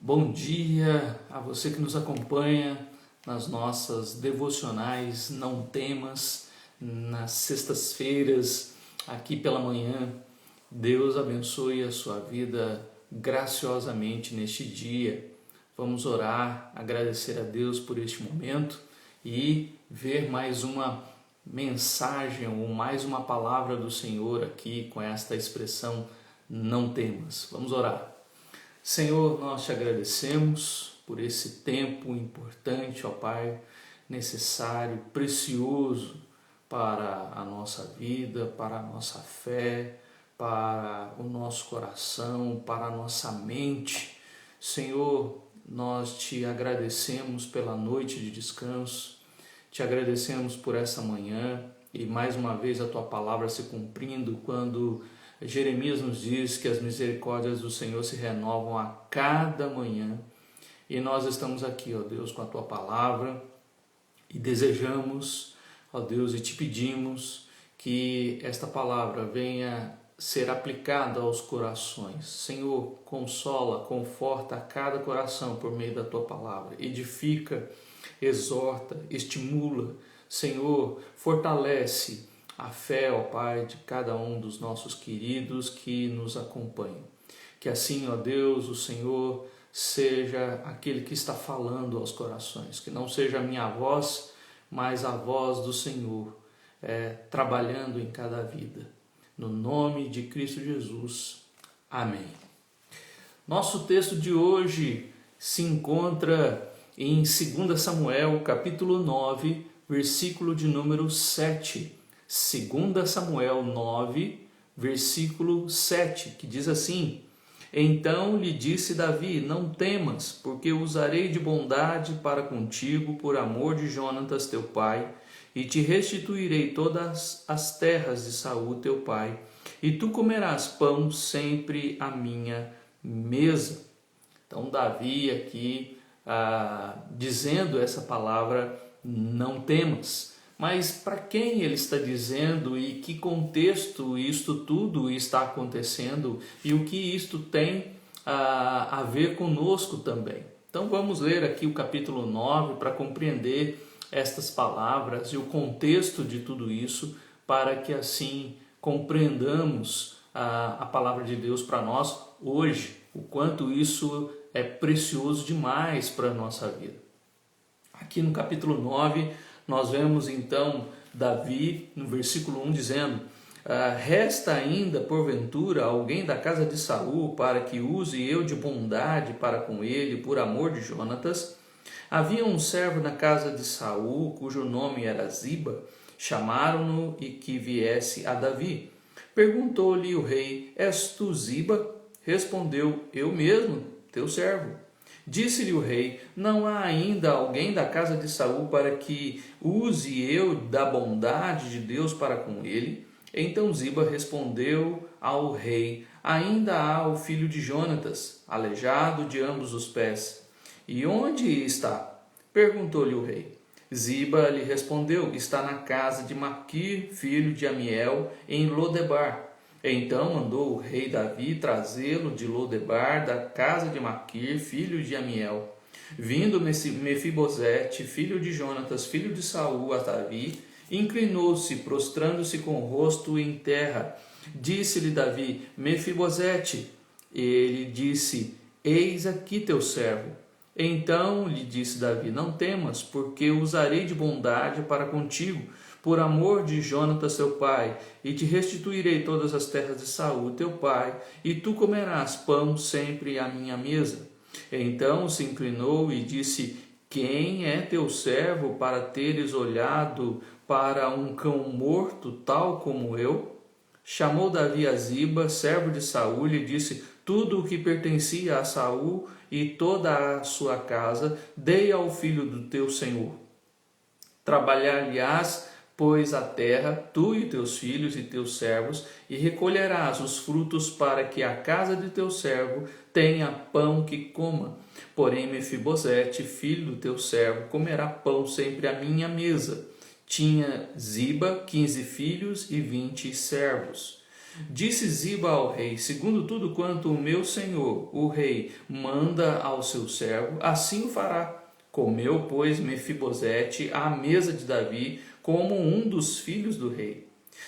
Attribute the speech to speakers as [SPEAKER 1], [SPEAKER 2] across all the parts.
[SPEAKER 1] Bom dia a você que nos acompanha nas nossas devocionais não temas, nas sextas-feiras, aqui pela manhã. Deus abençoe a sua vida graciosamente neste dia. Vamos orar, agradecer a Deus por este momento e ver mais uma mensagem ou mais uma palavra do Senhor aqui com esta expressão não temas. Vamos orar. Senhor, nós te agradecemos por esse tempo importante, ó Pai, necessário, precioso para a nossa vida, para a nossa fé, para o nosso coração, para a nossa mente. Senhor, nós te agradecemos pela noite de descanso, te agradecemos por essa manhã e mais uma vez a tua palavra se cumprindo quando Jeremias nos diz que as misericórdias do Senhor se renovam a cada manhã. E nós estamos aqui, ó Deus, com a tua palavra e desejamos, ó Deus, e te pedimos que esta palavra venha ser aplicada aos corações. Senhor, consola, conforta a cada coração por meio da tua palavra. Edifica, exorta, estimula. Senhor, fortalece a fé, ó Pai, de cada um dos nossos queridos que nos acompanham. Que assim, ó Deus, o Senhor seja aquele que está falando aos corações, que não seja a minha voz, mas a voz do Senhor, trabalhando em cada vida. No nome de Cristo Jesus. Amém. Nosso texto de hoje se encontra em 2 Samuel, capítulo 9, versículo de número 7. 2 Samuel 9, versículo 7, que diz assim: Então lhe disse Davi, não temas, porque usarei de bondade para contigo por amor de Jonatas teu pai, e te restituirei todas as terras de Saul teu pai, e tu comerás pão sempre à minha mesa. Então Davi aqui dizendo essa palavra, não temas. Mas para quem ele está dizendo e que contexto isto tudo está acontecendo e o que isto tem a ver conosco também. Então vamos ler aqui o capítulo 9 para compreender estas palavras e o contexto de tudo isso, para que assim compreendamos a palavra de Deus para nós hoje, o quanto isso é precioso demais para a nossa vida. Aqui no capítulo 9, nós vemos então Davi, no versículo 1, dizendo: Resta ainda, porventura, alguém da casa de Saul, para que use eu de bondade para com ele, por amor de Jonatas? Havia um servo na casa de Saul, cujo nome era Ziba. Chamaram-no e que viesse a Davi. Perguntou-lhe o rei: És tu Ziba? Respondeu: Eu mesmo, teu servo. Disse-lhe o rei: Não há ainda alguém da casa de Saul para que use eu da bondade de Deus para com ele? Então Ziba respondeu ao rei: Ainda há o filho de Jonatas, aleijado de ambos os pés. E onde está? Perguntou-lhe o rei. Ziba lhe respondeu: Está na casa de Maquir, filho de Amiel, em Lodebar. Então mandou o rei Davi trazê-lo de Lodebar, da casa de Maquir, filho de Amiel. Vindo Mefibosete, filho de Jonatas, filho de Saul, a Davi, inclinou-se, prostrando-se com o rosto em terra. Disse-lhe Davi: Mefibosete. Ele disse: Eis aqui teu servo. Então lhe disse Davi: Não temas, porque usarei de bondade para contigo, por amor de Jonatas teu pai, e te restituirei todas as terras de Saul teu pai, e tu comerás pão sempre à minha mesa. Então se inclinou e disse: Quem é teu servo para teres olhado para um cão morto tal como eu? Chamou Davi a Ziba, servo de Saul, e disse: Tudo o que pertencia a Saul e toda a sua casa dei ao filho do teu senhor. Trabalhar-lhe-ás, pois, a terra, tu e teus filhos e teus servos, e recolherás os frutos para que a casa de teu servo tenha pão que coma. Porém Mefibosete, filho do teu servo, comerá pão sempre à minha mesa. Tinha Ziba 15 filhos e 20 servos. Disse Ziba ao rei: segundo tudo quanto o meu senhor, o rei, manda ao seu servo, assim o fará. Comeu, pois, Mefibosete à mesa de Davi, como um dos filhos do rei.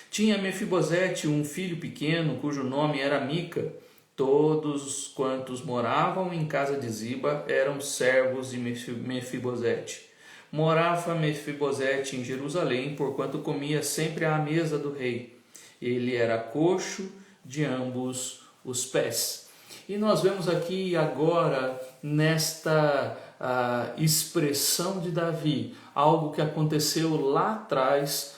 [SPEAKER 1] Tinha Mefibosete um filho pequeno, cujo nome era Mica. Todos quantos moravam em casa de Ziba eram servos de Mefibosete. Morava Mefibosete em Jerusalém, porquanto comia sempre à mesa do rei. Ele era coxo de ambos os pés. E nós vemos aqui agora, nesta expressão de Davi, algo que aconteceu lá atrás,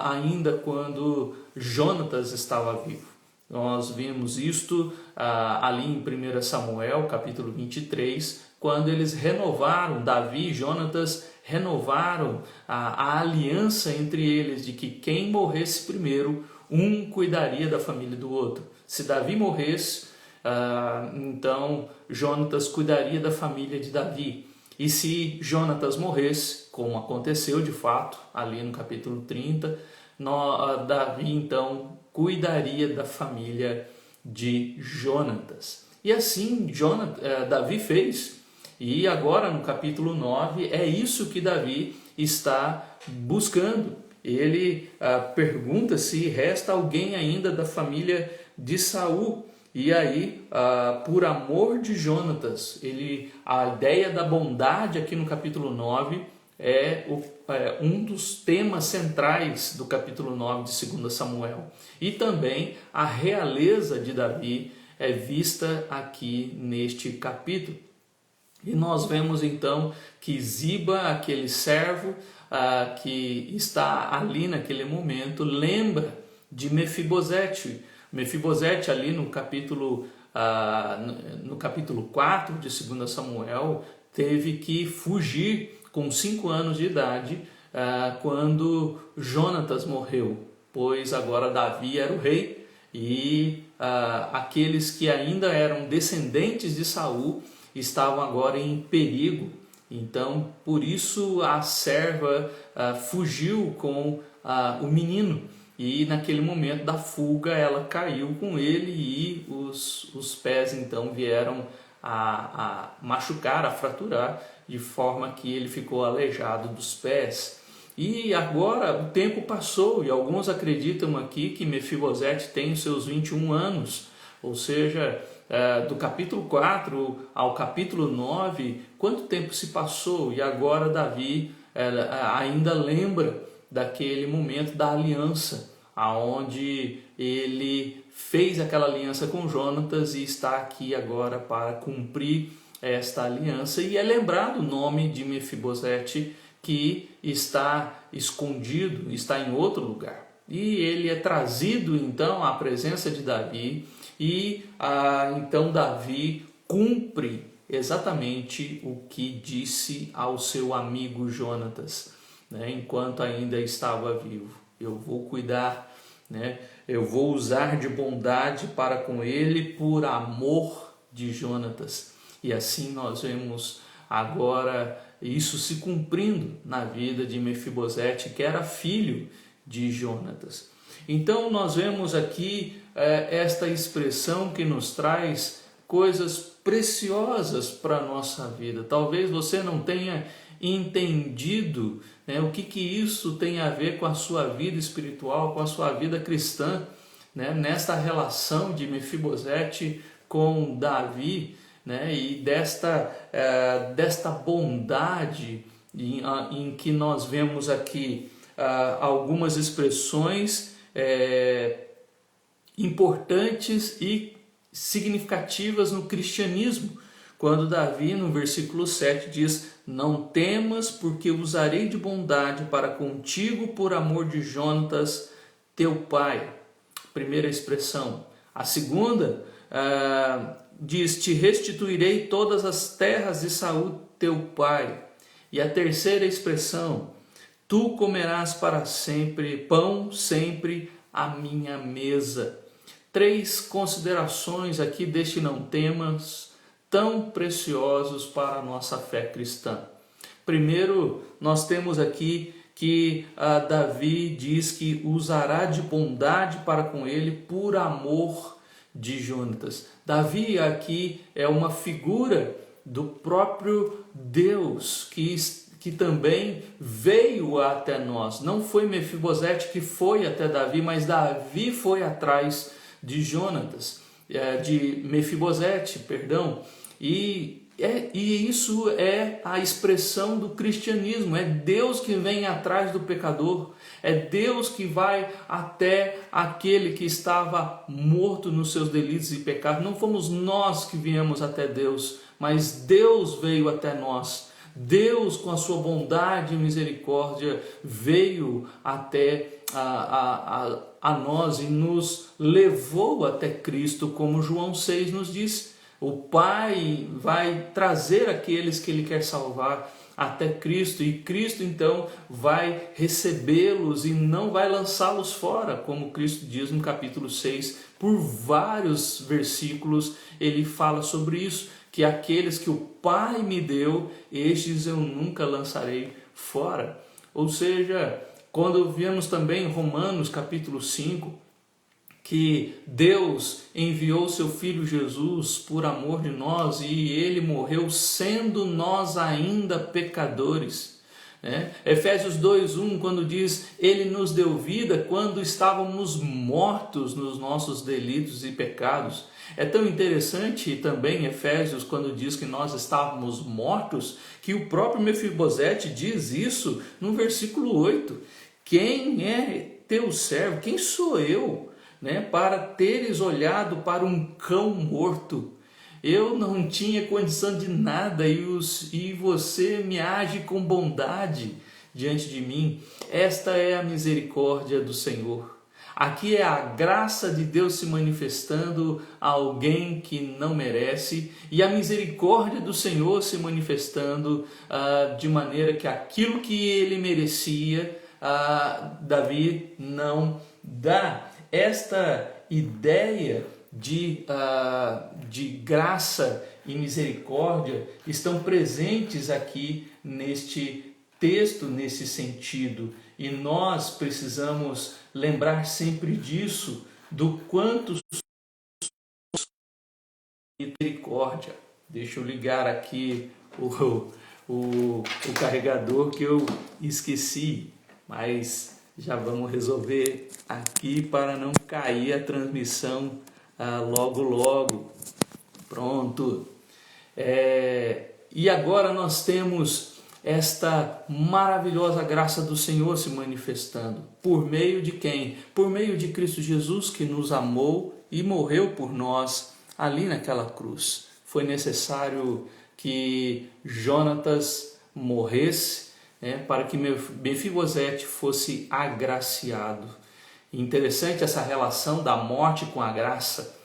[SPEAKER 1] ainda quando Jonatas estava vivo. Nós vimos isto ali em 1 Samuel, capítulo 23, quando eles renovaram, Davi e Jonatas renovaram a aliança entre eles, de que quem morresse primeiro, um cuidaria da família do outro. Se Davi morresse, então Jonatas cuidaria da família de Davi. E se Jonatas morresse, como aconteceu de fato, ali no capítulo 30, Davi então cuidaria da família de Jonatas. E assim Davi fez. E agora no capítulo 9 é isso que Davi está buscando. Ele pergunta se resta alguém ainda da família de Saul. E aí, por amor de Jonatas, a ideia da bondade aqui no capítulo 9 é um dos temas centrais do capítulo 9 de 2 Samuel. E também a realeza de Davi é vista aqui neste capítulo. E nós vemos então que Ziba, aquele servo que está ali naquele momento, lembra de Mefibosete. Mefibosete ali no capítulo 4 de 2 Samuel teve que fugir com 5 anos de idade quando Jonatas morreu, pois agora Davi era o rei e aqueles que ainda eram descendentes de Saul estavam agora em perigo. Então, por isso a serva fugiu com o menino. E naquele momento da fuga ela caiu com ele e os pés então vieram a machucar, a fraturar, de forma que ele ficou aleijado dos pés. E agora o tempo passou e alguns acreditam aqui que Mefibosete tem os seus 21 anos, ou seja, do capítulo 4 ao capítulo 9, quanto tempo se passou? E agora Davi ainda lembra daquele momento da aliança, aonde ele fez aquela aliança com Jonatas e está aqui agora para cumprir esta aliança. E é lembrado o nome de Mefibosete, que está escondido, está em outro lugar. E ele é trazido então à presença de Davi e então Davi cumpre exatamente o que disse ao seu amigo Jonatas, né, enquanto ainda estava vivo. Eu vou cuidar, né, eu vou usar de bondade para com ele por amor de Jonatas. E assim nós vemos agora isso se cumprindo na vida de Mefibosete, que era filho de Jonatas. Então nós vemos aqui esta expressão que nos traz coisas preciosas para a nossa vida. Talvez você não tenha entendido, né, o que isso tem a ver com a sua vida espiritual, com a sua vida cristã, né, nesta relação de Mefibosete com Davi, né, e desta bondade em que nós vemos aqui algumas expressões importantes e significativas no cristianismo, quando Davi no versículo 7 diz: não temas, porque usarei de bondade para contigo por amor de Jonatas teu pai. Primeira expressão. A segunda diz: te restituirei todas as terras de Saul teu pai. E a terceira expressão: tu comerás para sempre pão sempre à minha mesa. 3 considerações aqui deste não temas, tão preciosos para a nossa fé cristã. Primeiro, nós temos aqui que Davi diz que usará de bondade para com ele por amor de Jonatas. Davi aqui é uma figura do próprio Deus que também veio até nós. Não foi Mefibosete que foi até Davi, mas Davi foi atrás de Mefibosete, perdão. E isso é a expressão do cristianismo. É Deus que vem atrás do pecador. É Deus que vai até aquele que estava morto nos seus delitos e pecados. Não fomos nós que viemos até Deus, mas Deus veio até nós. Deus, com a sua bondade e misericórdia, veio até a nós e nos levou até Cristo, como João 6 nos diz. O Pai vai trazer aqueles que Ele quer salvar até Cristo, e Cristo então vai recebê-los e não vai lançá-los fora, como Cristo diz no capítulo 6, por vários versículos ele fala sobre isso, que aqueles que o Pai me deu, estes eu nunca lançarei fora. Ou seja, quando vemos também em Romanos capítulo 5, que Deus enviou seu Filho Jesus por amor de nós e Ele morreu sendo nós ainda pecadores. Efésios 2:1, quando diz, Ele nos deu vida quando estávamos mortos nos nossos delitos e pecados. É tão interessante também Efésios, quando diz que nós estávamos mortos, que o próprio Mefibosete diz isso no versículo 8. Quem é teu servo? Quem sou eu? Para teres olhado para um cão morto. Eu não tinha condição de nada e você me age com bondade diante de mim. Esta é a misericórdia do Senhor. Aqui é a graça de Deus se manifestando a alguém que não merece, e a misericórdia do Senhor se manifestando de maneira que aquilo que ele merecia, Davi não dá. Esta ideia de graça e misericórdia estão presentes aqui neste texto, nesse sentido. E nós precisamos lembrar sempre disso, do quanto misericórdia. Deixa eu ligar aqui o carregador que eu esqueci, mas já vamos resolver aqui para não cair a transmissão logo. Pronto. E agora nós temos esta maravilhosa graça do Senhor se manifestando. Por meio de quem? Por meio de Cristo Jesus, que nos amou e morreu por nós ali naquela cruz. Foi necessário que Jonatas morresse, para que Mefibosete fosse agraciado. Interessante essa relação da morte com a graça,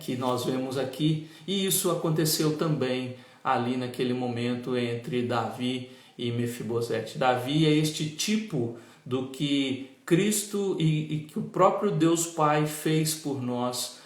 [SPEAKER 1] que nós vemos aqui, e isso aconteceu também ali naquele momento entre Davi e Mefibosete. Davi é este tipo do que Cristo e que o próprio Deus Pai fez por nós,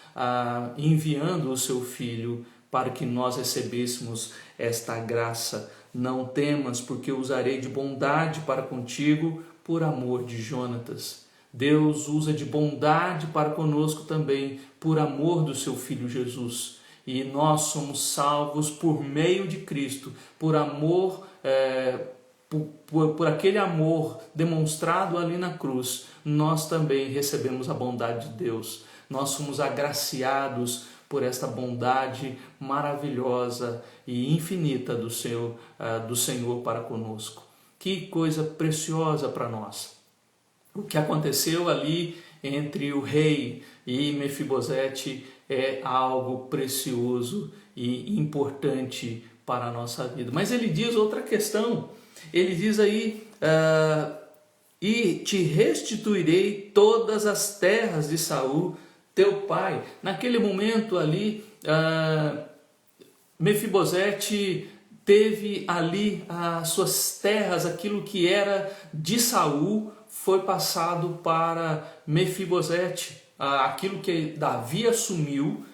[SPEAKER 1] enviando o seu Filho para que nós recebêssemos esta graça. Não temas, porque usarei de bondade para contigo por amor de Jonatas. Deus usa de bondade para conosco também por amor do seu Filho Jesus. E nós somos salvos por meio de Cristo, por amor, por aquele amor demonstrado ali na cruz. Nós também recebemos a bondade de Deus. Nós somos agraciados por esta bondade maravilhosa e infinita do Senhor para conosco. Que coisa preciosa para nós. O que aconteceu ali entre o rei e Mefibosete é algo precioso e importante para a nossa vida. Mas ele diz outra questão. Ele diz aí, e te restituirei todas as terras de Saul, teu pai. Naquele momento ali, Mefibosete teve ali as suas terras, aquilo que era de Saul foi passado para Mefibosete. Aquilo que Davi assumiu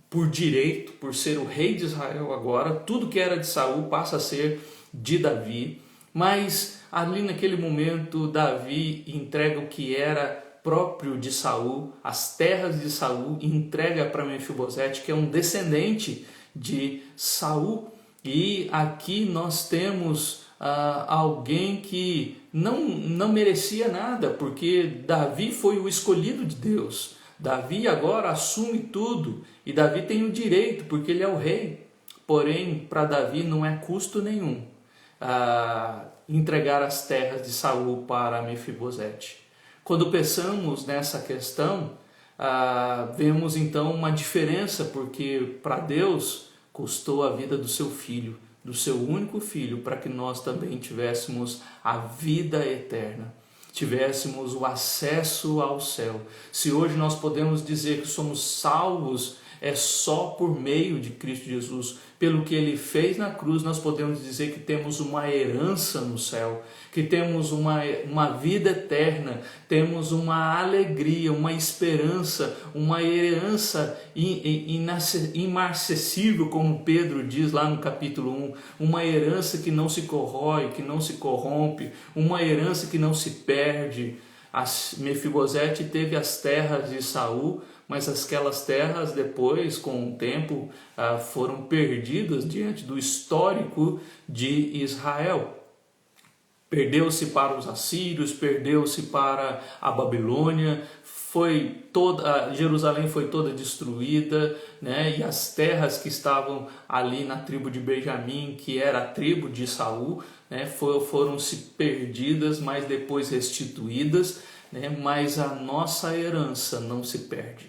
[SPEAKER 1] por direito, por ser o rei de Israel agora, tudo que era de Saul passa a ser de Davi. Mas ali naquele momento Davi entrega o que era próprio de Saul, as terras de Saul, e entrega para Mefibosete, que é um descendente de Saul. E aqui nós temos alguém que não merecia nada, porque Davi foi o escolhido de Deus. Davi agora assume tudo, e Davi tem o direito, porque ele é o rei. Porém, para Davi não é custo nenhum entregar as terras de Saul para Mefibosete. Quando pensamos nessa questão, vemos então uma diferença, porque para Deus custou a vida do seu filho, do seu único filho, para que nós também tivéssemos a vida eterna, tivéssemos o acesso ao céu. Se hoje nós podemos dizer que somos salvos, é só por meio de Cristo Jesus. Pelo que Ele fez na cruz, nós podemos dizer que temos uma herança no céu, que temos uma vida eterna, temos uma alegria, uma esperança, uma herança inacessível, como Pedro diz lá no capítulo 1, uma herança que não se corrói, que não se corrompe, uma herança que não se perde. Mefibosete teve as terras de Saul, mas aquelas terras depois, com o tempo, foram perdidas diante do histórico de Israel. Perdeu-se para os assírios, perdeu-se para a Babilônia, Jerusalém foi toda destruída, né? E as terras que estavam ali na tribo de Benjamim, que era a tribo de Saul, né? Foram-se perdidas, mas depois restituídas, né? Mas a nossa herança não se perde.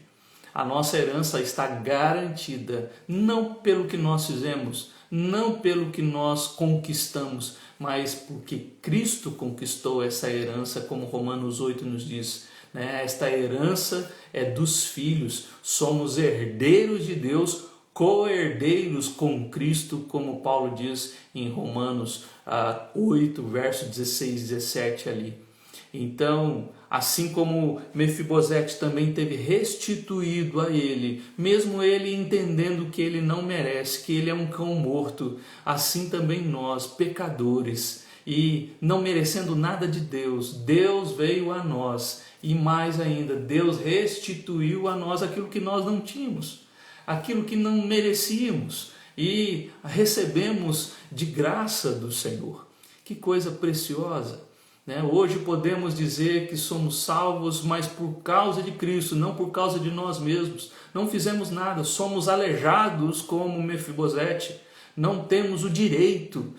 [SPEAKER 1] A nossa herança está garantida, não pelo que nós fizemos, não pelo que nós conquistamos, mas porque Cristo conquistou essa herança, como Romanos 8 nos diz. Esta herança é dos filhos, somos herdeiros de Deus, co-herdeiros com Cristo, como Paulo diz em Romanos 8, verso 16 e 17 ali. Então, assim como Mefibosete também teve restituído a ele, mesmo ele entendendo que ele não merece, que ele é um cão morto, assim também nós, pecadores, e não merecendo nada de Deus, Deus veio a nós, e mais ainda, Deus restituiu a nós aquilo que nós não tínhamos, aquilo que não merecíamos, e recebemos de graça do Senhor. Que coisa preciosa! Hoje podemos dizer que somos salvos, mas por causa de Cristo, não por causa de nós mesmos. Não fizemos nada, somos aleijados como Mefibosete. Não temos o direito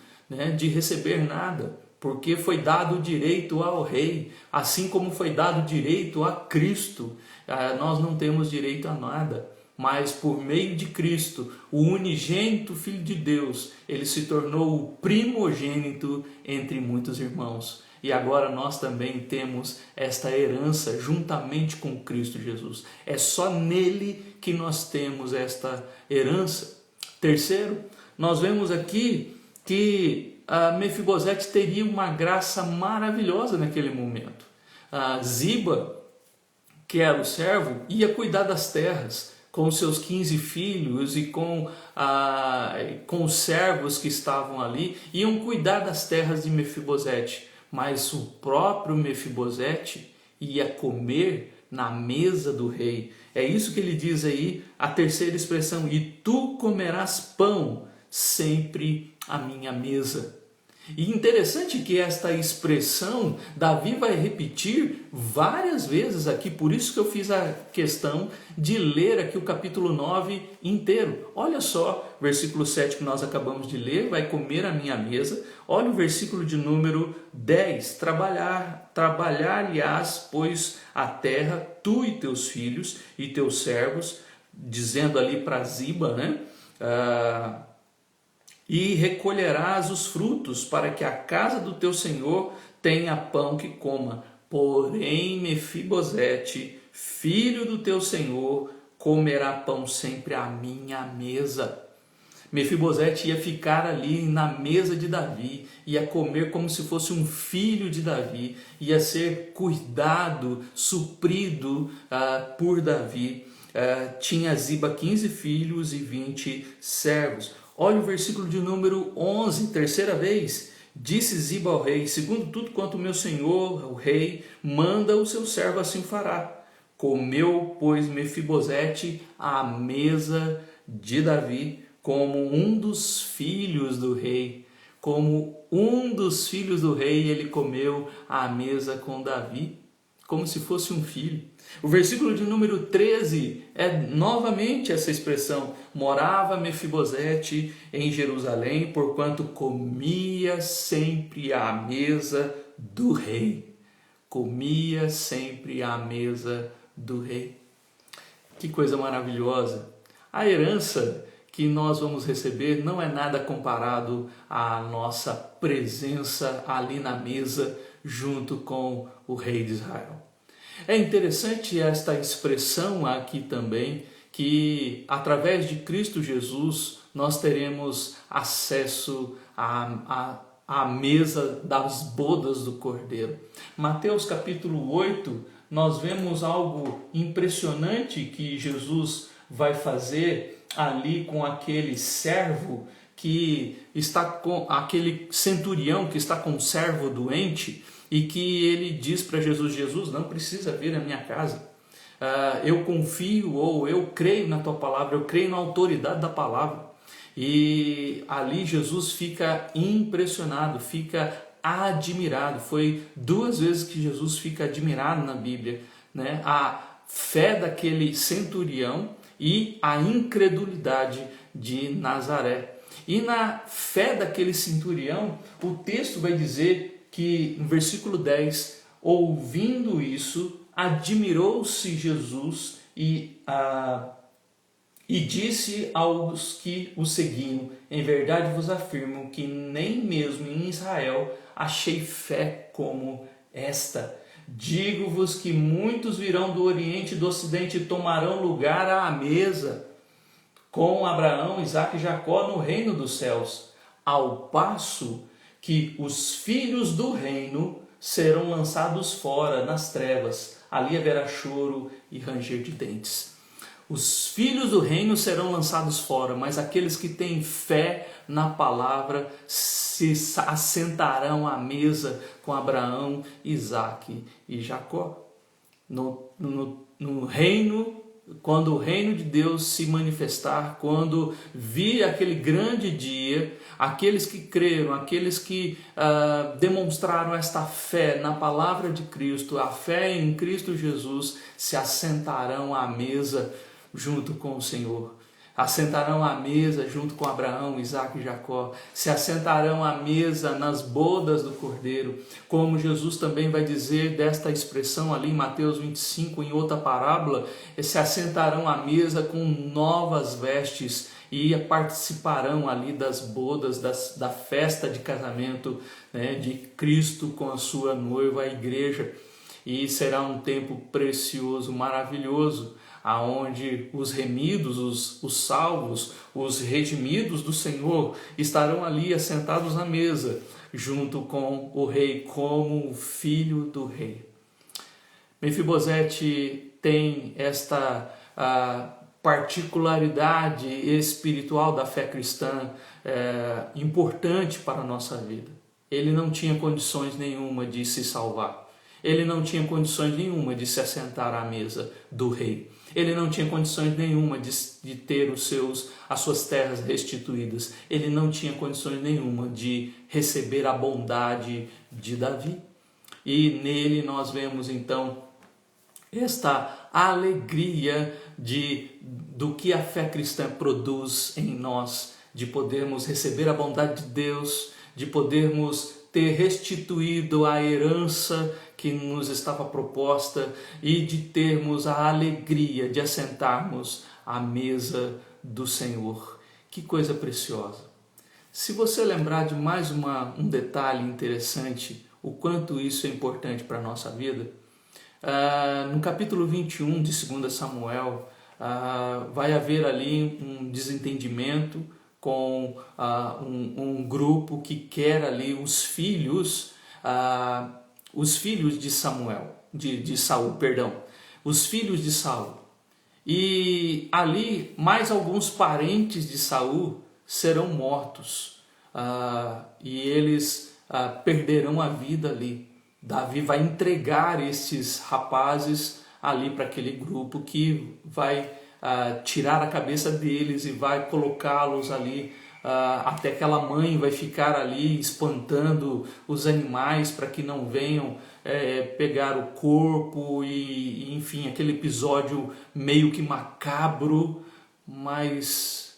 [SPEAKER 1] de receber nada, porque foi dado o direito ao rei, assim como foi dado o direito a Cristo. Nós não temos direito a nada, mas por meio de Cristo, o unigênito Filho de Deus, ele se tornou o primogênito entre muitos irmãos. E agora nós também temos esta herança juntamente com Cristo Jesus. É só nele que nós temos esta herança. Terceiro, nós vemos aqui que Mefibosete teria uma graça maravilhosa naquele momento. Ziba, que era o servo, ia cuidar das terras com seus 15 filhos e com os servos que estavam ali, iam cuidar das terras de Mefibosete. Mas o próprio Mefibosete ia comer na mesa do rei. É isso que ele diz aí, a terceira expressão: e tu comerás pão sempre à minha mesa. E interessante que esta expressão Davi vai repetir várias vezes aqui, por isso que eu fiz a questão de ler aqui o capítulo 9 inteiro. Olha só, versículo 7 que nós acabamos de ler, vai comer à minha mesa. Olha o versículo de número 10, trabalhar-lhe-ás, pois, a terra, tu e teus filhos e teus servos, dizendo ali para Ziba, e recolherás os frutos, para que a casa do teu senhor tenha pão que coma. Porém, Mefibosete, filho do teu senhor, comerá pão sempre à minha mesa. Mefibosete ia ficar ali na mesa de Davi, ia comer como se fosse um filho de Davi, ia ser cuidado, suprido por Davi. Tinha Ziba 15 filhos e 20 servos. Olha o versículo de número 11, terceira vez. Disse Ziba ao rei: segundo tudo quanto o meu senhor, o rei, manda, o seu servo assim fará. Comeu, pois, Mefibosete à mesa de Davi, como um dos filhos do rei. Como um dos filhos do rei, ele comeu à mesa com Davi, como se fosse um filho. O versículo de número 13 é novamente essa expressão: morava Mefibosete em Jerusalém, porquanto comia sempre à mesa do rei. Comia sempre à mesa do rei. Que coisa maravilhosa! A herança que nós vamos receber não é nada comparado à nossa presença ali na mesa junto com o rei de Israel. É interessante esta expressão aqui também, que através de Cristo Jesus nós teremos acesso à mesa das bodas do Cordeiro. Mateus capítulo 8, nós vemos algo impressionante que Jesus vai fazer ali com aquele servo que está com aquele centurião que está com um servo doente, e que ele diz para Jesus: Jesus, não precisa vir à minha casa, eu confio, ou eu creio na tua palavra, eu creio na autoridade da palavra. E ali Jesus fica impressionado, fica admirado. Foi 2 vezes que Jesus fica admirado na Bíblia, né? A fé daquele centurião e a incredulidade de Nazaré. E na fé daquele centurião, o texto vai dizer que no versículo 10, ouvindo isso, admirou-se Jesus e disse aos que o seguiam: em verdade vos afirmo que nem mesmo em Israel achei fé como esta. Digo-vos que muitos virão do Oriente e do Ocidente e tomarão lugar à mesa com Abraão, Isaque e Jacó no reino dos céus, ao passo que os filhos do reino serão lançados fora nas trevas. Ali haverá choro e ranger de dentes. Os filhos do reino serão lançados fora, mas aqueles que têm fé na palavra se assentarão à mesa com Abraão, Isaque e Jacó. No reino, quando o reino de Deus se manifestar, quando vir aquele grande dia, aqueles que creram, aqueles que demonstraram esta fé na palavra de Cristo, a fé em Cristo Jesus, se assentarão à mesa junto com o Senhor. Assentarão à mesa junto com Abraão, Isaque e Jacó. Se assentarão à mesa nas bodas do Cordeiro. Como Jesus também vai dizer desta expressão ali em Mateus 25, em outra parábola, se assentarão à mesa com novas vestes e participarão ali das bodas, da festa de casamento, né, de Cristo com a sua noiva, a igreja. E será um tempo precioso, maravilhoso, aonde os remidos, os salvos, os redimidos do Senhor estarão ali assentados à mesa, junto com o rei, como o filho do rei. Mefibosete tem esta particularidade espiritual da fé cristã importante para a nossa vida. Ele não tinha condições nenhuma de se salvar. Ele não tinha condições nenhuma de se assentar à mesa do rei. Ele não tinha condições nenhuma de ter as suas terras restituídas. Ele não tinha condições nenhuma de receber a bondade de Davi. E nele nós vemos então esta alegria do que a fé cristã produz em nós, de podermos receber a bondade de Deus, de podermos ter restituído a herança que nos estava proposta e de termos a alegria de assentarmos à mesa do Senhor. Que coisa preciosa! Se você lembrar de mais um detalhe interessante, o quanto isso é importante para a nossa vida, no capítulo 21 de 2 Samuel, vai haver ali um desentendimento com um grupo que quer ali os filhos de Samuel, de Saul, perdão, os filhos de Saul. E ali mais alguns parentes de Saul serão mortos. E eles perderão a vida ali. Davi vai entregar esses rapazes ali para aquele grupo que vai tirar a cabeça deles e vai colocá-los ali, até aquela mãe vai ficar ali espantando os animais para que não venham pegar o corpo e enfim, aquele episódio meio que macabro, mas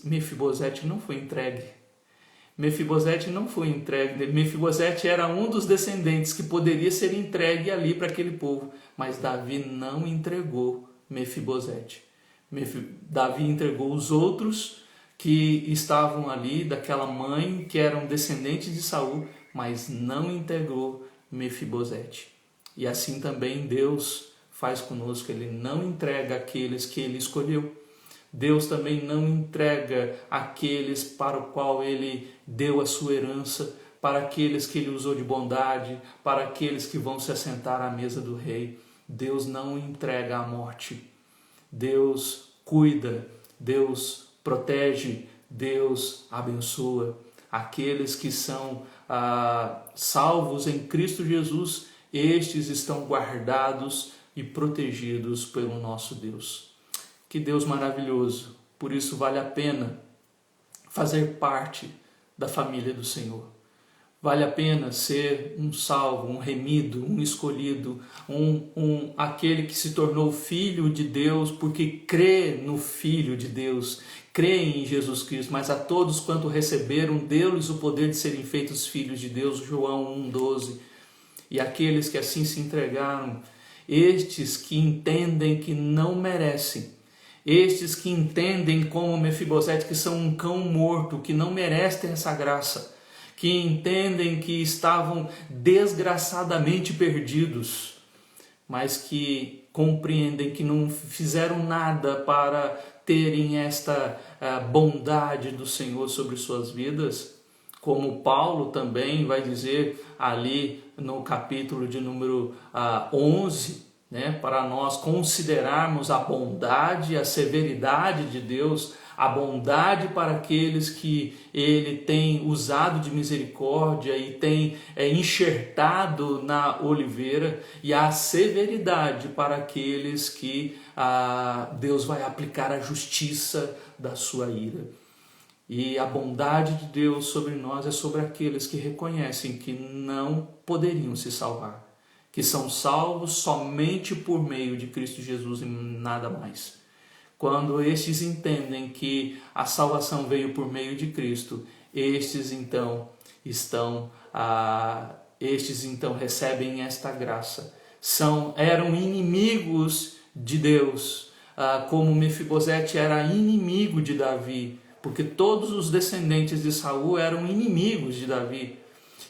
[SPEAKER 1] Mefibosete não foi entregue. Mefibosete não foi entregue. Mefibosete era um dos descendentes que poderia ser entregue ali para aquele povo, mas Davi não entregou Mefibosete. Davi entregou os outros que estavam ali, daquela mãe que eram descendentes de Saul, mas não entregou Mefibosete. E assim também Deus faz conosco, Ele não entrega aqueles que Ele escolheu. Deus também não entrega aqueles para o qual Ele deu a sua herança, para aqueles que Ele usou de bondade, para aqueles que vão se assentar à mesa do rei. Deus não entrega a morte. Deus cuida, Deus protege, Deus abençoa. Aqueles que são salvos em Cristo Jesus, estes estão guardados e protegidos pelo nosso Deus. Que Deus maravilhoso, por isso vale a pena fazer parte da família do Senhor. Vale a pena ser um salvo, um remido, um escolhido, aquele que se tornou filho de Deus porque crê no Filho de Deus, crê em Jesus Cristo, mas a todos quanto receberam, deu-lhes o poder de serem feitos filhos de Deus, João 1,12. E aqueles que assim se entregaram, estes que entendem que não merecem, estes que entendem como Mefibosete que são um cão morto, que não merecem essa graça, que entendem que estavam desgraçadamente perdidos, mas que compreendem que não fizeram nada para terem esta bondade do Senhor sobre suas vidas, como Paulo também vai dizer ali no capítulo de número 11, para nós considerarmos a bondade, a severidade de Deus, a bondade para aqueles que Ele tem usado de misericórdia e tem enxertado na oliveira, e a severidade para aqueles que Deus vai aplicar a justiça da sua ira. E a bondade de Deus sobre nós é sobre aqueles que reconhecem que não poderiam se salvar, que são salvos somente por meio de Cristo Jesus e nada mais. Quando estes entendem que a salvação veio por meio de Cristo, estes então recebem esta graça. Eram inimigos de Deus, como Mefibosete era inimigo de Davi, porque todos os descendentes de Saul eram inimigos de Davi.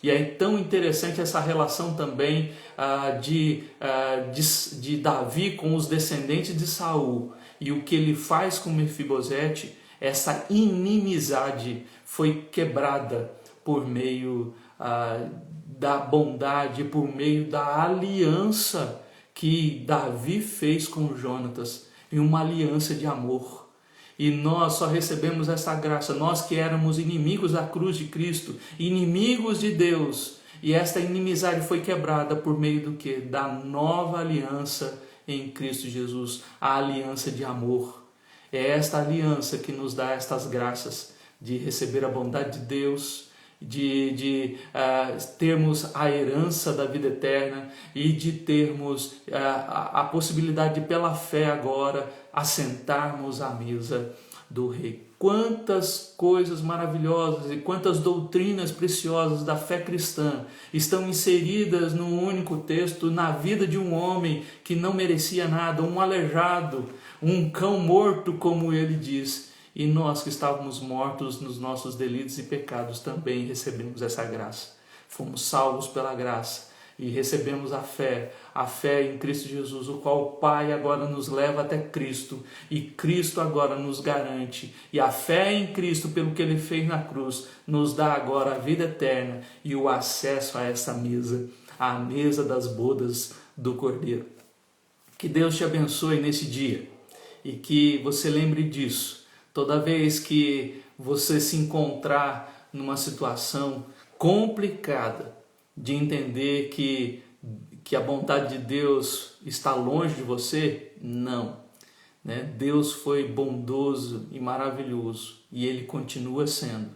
[SPEAKER 1] E é tão interessante essa relação também de Davi com os descendentes de Saul. E o que ele faz com Mefibosete, essa inimizade foi quebrada por meio da bondade, por meio da aliança que Davi fez com Jonatas, em uma aliança de amor. E nós só recebemos essa graça, nós que éramos inimigos da cruz de Cristo, inimigos de Deus, e esta inimizade foi quebrada por meio do quê? Da nova aliança em Cristo Jesus, a aliança de amor. É esta aliança que nos dá estas graças de receber a bondade de Deus, de termos a herança da vida eterna e de termos a possibilidade de, pela fé agora, assentarmos à mesa do Rei. Quantas coisas maravilhosas e quantas doutrinas preciosas da fé cristã estão inseridas num único texto, na vida de um homem que não merecia nada, um aleijado, um cão morto, como ele diz. E nós que estávamos mortos nos nossos delitos e pecados também recebemos essa graça. Fomos salvos pela graça e recebemos a fé em Cristo Jesus, o qual o Pai agora nos leva até Cristo e Cristo agora nos garante. E a fé em Cristo, pelo que Ele fez na cruz, nos dá agora a vida eterna e o acesso a essa mesa, a mesa das bodas do Cordeiro. Que Deus te abençoe nesse dia e que você lembre disso. Toda vez que você se encontrar numa situação complicada de entender que a bondade de Deus está longe de você? Não. Né? Deus foi bondoso e maravilhoso e Ele continua sendo,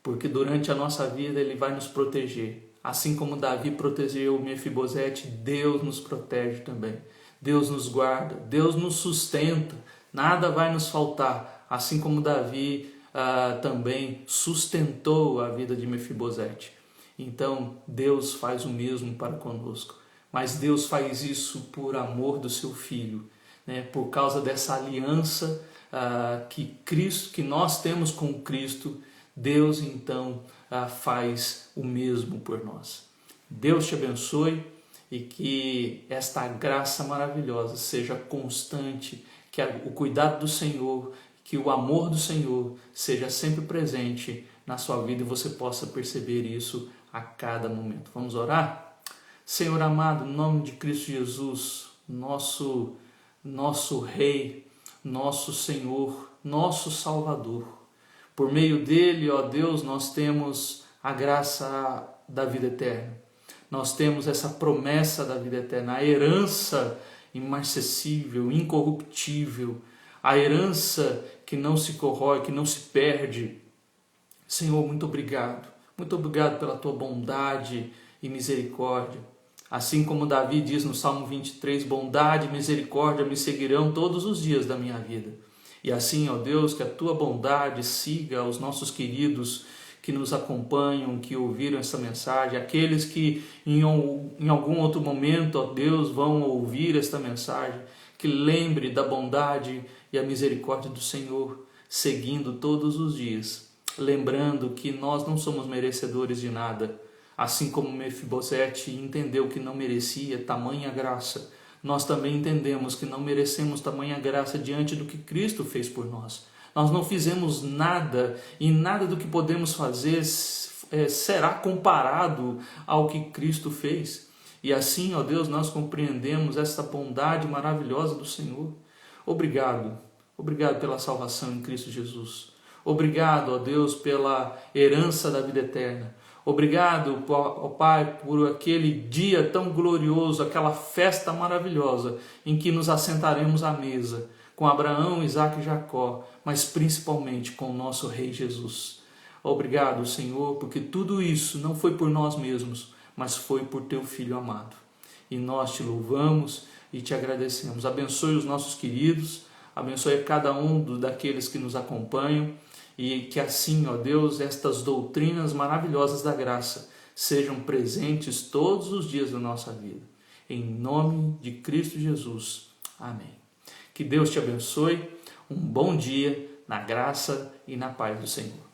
[SPEAKER 1] porque durante a nossa vida Ele vai nos proteger. Assim como Davi protegeu Mefibosete, Deus nos protege também. Deus nos guarda, Deus nos sustenta, nada vai nos faltar. Assim como Davi também sustentou a vida de Mefibosete. Então Deus faz o mesmo para conosco. Mas Deus faz isso por amor do seu Filho, né? Por causa dessa aliança que nós temos com Cristo. Deus então faz o mesmo por nós. Deus te abençoe e que esta graça maravilhosa seja constante, que o cuidado do Senhor, que o amor do Senhor seja sempre presente na sua vida e você possa perceber isso a cada momento. Vamos orar? Senhor amado, em nome de Cristo Jesus, nosso Rei, nosso Senhor, nosso Salvador. Por meio dele, ó Deus, nós temos a graça da vida eterna. Nós temos essa promessa da vida eterna, a herança imarcessível, incorruptível, a herança que não se corrói, que não se perde. Senhor, muito obrigado. Muito obrigado pela tua bondade e misericórdia. Assim como Davi diz no Salmo 23, bondade e misericórdia me seguirão todos os dias da minha vida. E assim, ó Deus, que a tua bondade siga aos nossos queridos que nos acompanham, que ouviram essa mensagem, aqueles que em algum outro momento, ó Deus, vão ouvir esta mensagem, que lembre da bondade e a misericórdia do Senhor, seguindo todos os dias, lembrando que nós não somos merecedores de nada, assim como Mefibosete entendeu que não merecia tamanha graça, nós também entendemos que não merecemos tamanha graça diante do que Cristo fez por nós. Nós não fizemos nada e nada do que podemos fazer será comparado ao que Cristo fez. E assim, ó Deus, nós compreendemos esta bondade maravilhosa do Senhor. Obrigado. Obrigado pela salvação em Cristo Jesus. Obrigado, ó Deus, pela herança da vida eterna. Obrigado, ó Pai, por aquele dia tão glorioso, aquela festa maravilhosa em que nos assentaremos à mesa com Abraão, Isaque e Jacó, mas principalmente com o nosso Rei Jesus. Obrigado, Senhor, porque tudo isso não foi por nós mesmos, mas foi por Teu Filho amado. E nós Te louvamos e Te agradecemos. Abençoe os nossos queridos, abençoe cada um daqueles que nos acompanham, e que assim, ó Deus, estas doutrinas maravilhosas da graça sejam presentes todos os dias da nossa vida. Em nome de Cristo Jesus. Amém. Que Deus te abençoe. Um bom dia na graça e na paz do Senhor.